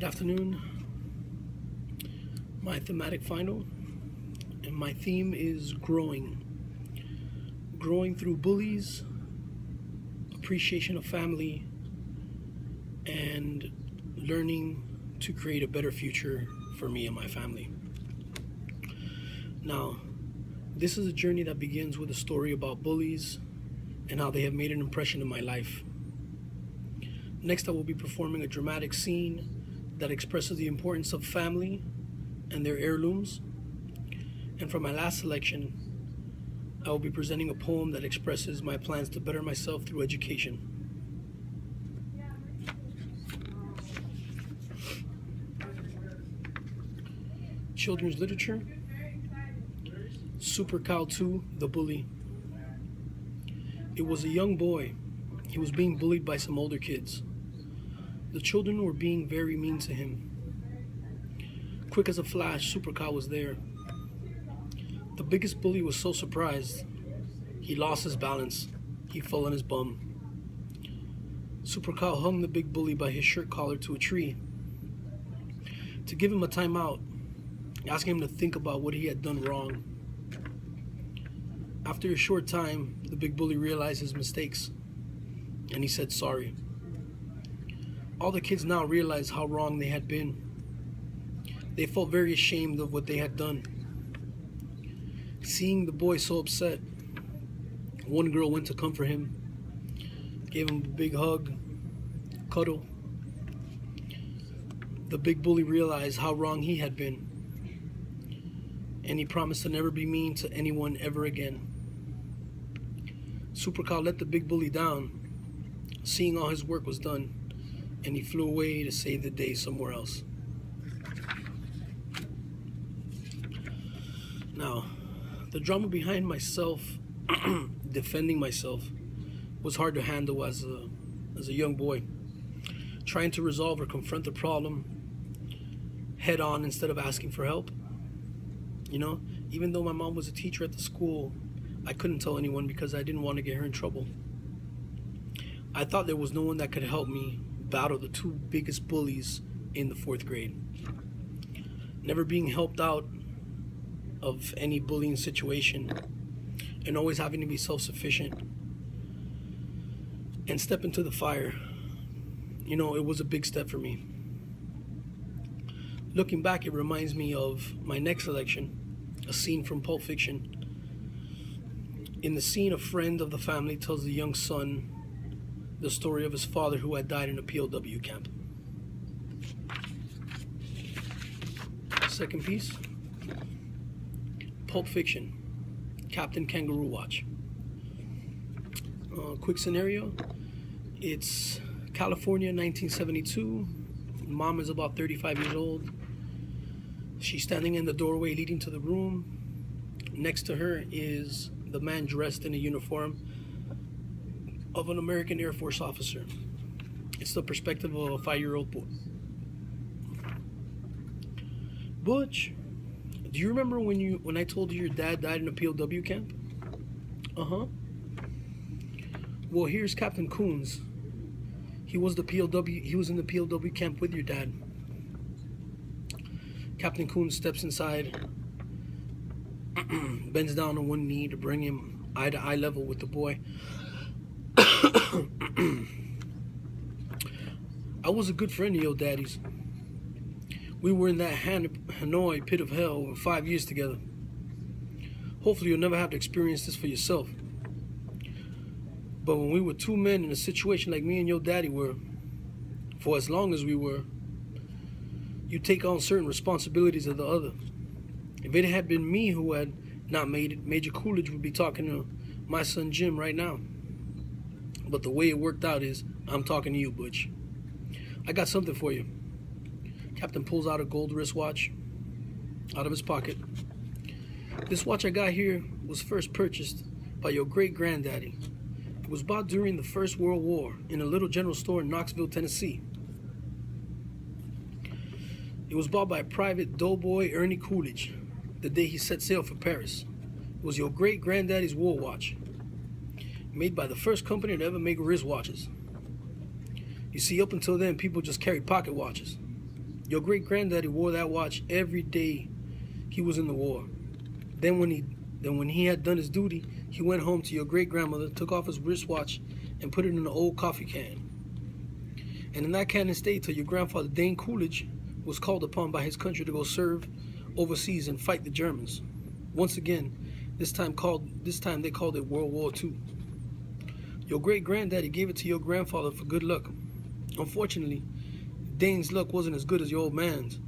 Good afternoon. My thematic final, and my theme is growing. Growing through bullies, appreciation of family, and learning to create a better future for me and my family. Now, this is a journey that begins with a story about bullies and how they have made an impression in my life. Next, I will be performing a dramatic scene that expresses the importance of family and their heirlooms. And for my last selection, I will be presenting a poem that expresses my plans to better myself through education. Children's literature. Super Cow 2, The Bully. It was a young boy. He was being bullied by some older kids. The children were being very mean to him. Quick as a flash, Super Cow was there. The biggest bully was so surprised, he lost his balance. He fell on his bum. Super Cow hung the big bully by his shirt collar to a tree to give him a timeout, asking him to think about what he had done wrong. After a short time, the big bully realized his mistakes, and he said sorry. All the kids now realized how wrong they had been. They felt very ashamed of what they had done. Seeing the boy so upset, one girl went to comfort him, gave him a big hug, cuddle. The big bully realized how wrong he had been, and he promised to never be mean to anyone ever again. Super Cow let the big bully down, seeing all his work was done, and he flew away to save the day somewhere else. Now, the drama behind myself defending myself was hard to handle as a young boy, trying to resolve or confront the problem head on instead of asking for help. You know, even though my mom was a teacher at the school, I couldn't tell anyone because I didn't want to get her in trouble. I thought there was no one that could help me battle the two biggest bullies in the 4th grade. Never being helped out of any bullying situation, and always having to be self-sufficient and step into the fire. You know, it was a big step for me. Looking back, it reminds me of my next selection, a scene from Pulp Fiction. In the scene, a friend of the family tells the young son the story of his father who had died in a POW camp. Second piece, Pulp Fiction, Captain Kangaroo Watch. Quick scenario, it's California, 1972. Mom is about 35 years old. She's standing in the doorway leading to the room. Next to her is the man dressed in a uniform of an American Air Force officer. It's the perspective of a 5-year-old boy. Butch, do you remember when I told you your dad died in a POW camp? Uh-huh. Well, here's Captain Coons. He was in the POW camp with your dad. Captain Coons steps inside, bends down on one knee to bring him eye to eye level with the boy. I was a good friend of your daddy's. We were in that Hanoi pit of hell for 5 years together. Hopefully you'll never have to experience this for yourself. But when we were two men in a situation like me and your daddy were, for as long as we were, you take on certain responsibilities of the other. If it had been me who had not made it, Major Coolidge would be talking to my son Jim right now. But the way it worked out is, I'm talking to you, Butch. I got something for you. Captain pulls out a gold wristwatch out of his pocket. This watch I got here was first purchased by your great-granddaddy. It was bought during the First World War in a little general store in Knoxville, Tennessee. It was bought by Private Doughboy Ernie Coolidge the day he set sail for Paris. It was your great-granddaddy's war watch, made by the first company to ever make wristwatches. You see, up until then, people just carried pocket watches. Your great granddaddy wore that watch every day he was in the war. Then when he had done his duty, he went home to your great grandmother, took off his wristwatch, and put it in an old coffee can. And in that can it stayed till your grandfather Dane Coolidge was called upon by his country to go serve overseas and fight the Germans. Once again, this time they called it World War II. Your great granddaddy gave it to your grandfather for good luck. Unfortunately, Dane's luck wasn't as good as your old man's.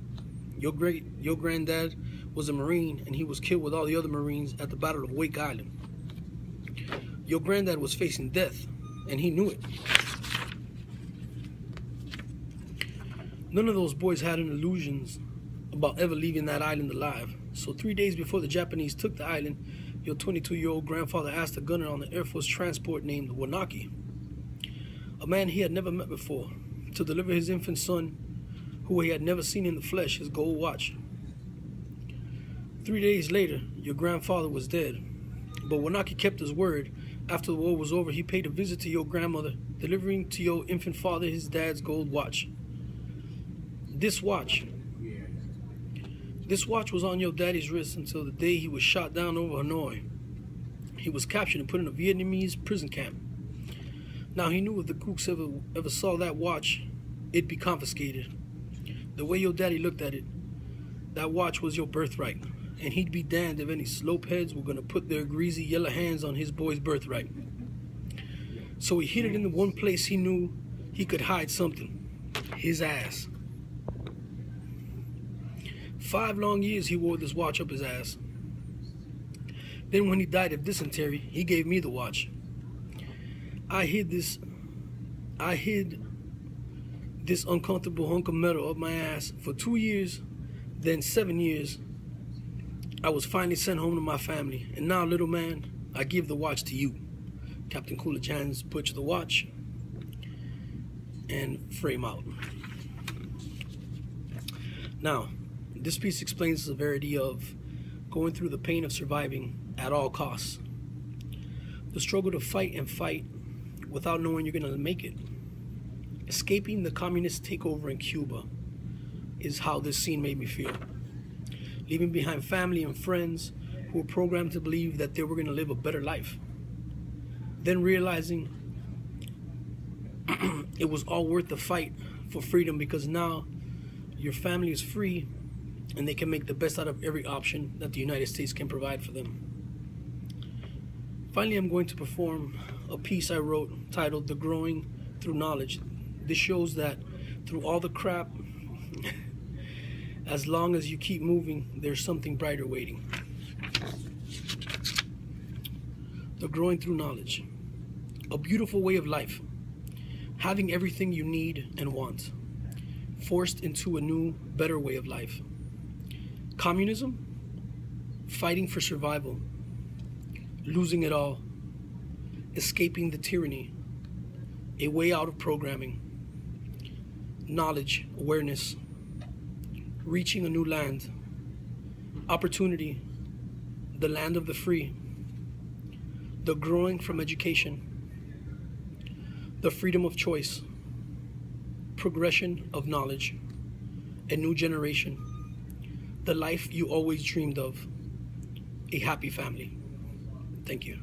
Your granddad was a Marine, and he was killed with all the other Marines at the Battle of Wake Island. Your granddad was facing death, and he knew it. None of those boys had any illusions about ever leaving that island alive. So 3 days before the Japanese took the island, your 22-year-old grandfather asked a gunner on the Air Force transport named Wanaki, a man he had never met before, to deliver his infant son, who he had never seen in the flesh, his gold watch. 3 days later, your grandfather was dead, but Wanaki kept his word. After the war was over, he paid a visit to your grandmother, delivering to your infant father his dad's gold watch. This watch was on your daddy's wrist until the day he was shot down over Hanoi. He was captured and put in a Vietnamese prison camp. Now he knew if the Gooks ever saw that watch, it'd be confiscated. The way your daddy looked at it, that watch was your birthright, and he'd be damned if any slopeheads were going to put their greasy yellow hands on his boy's birthright. So he hid it in the one place he knew he could hide something: his ass. 5 long years he wore this watch up his ass. Then when he died of dysentery, he gave me the watch. I hid this uncomfortable hunk of metal up my ass for 2 years. Then 7 years, I was finally sent home to my family. And now, little man, I give the watch to you. Captain Coolidge hands Butch the watch and frame out. Now, this piece explains the severity of going through the pain of surviving at all costs. The struggle to fight without knowing you're going to make it. Escaping the communist takeover in Cuba is how this scene made me feel. Leaving behind family and friends who were programmed to believe that they were going to live a better life. Then realizing it was all worth the fight for freedom, because now your family is free and they can make the best out of every option that the United States can provide for them. Finally, I'm going to perform a piece I wrote titled "The Growing Through Knowledge." This shows that through all the crap, as long as you keep moving, there's something brighter waiting. The growing through knowledge. A beautiful way of life. Having everything you need and want. Forced into a new, better way of life. Communism. Fighting for survival. Losing it all. Escaping the tyranny. A way out of programming. Knowledge, awareness. Reaching a new land. Opportunity. The land of the free. The growing from education. The freedom of choice. Progression of knowledge. A new generation. The life you always dreamed of. A happy family. Thank you.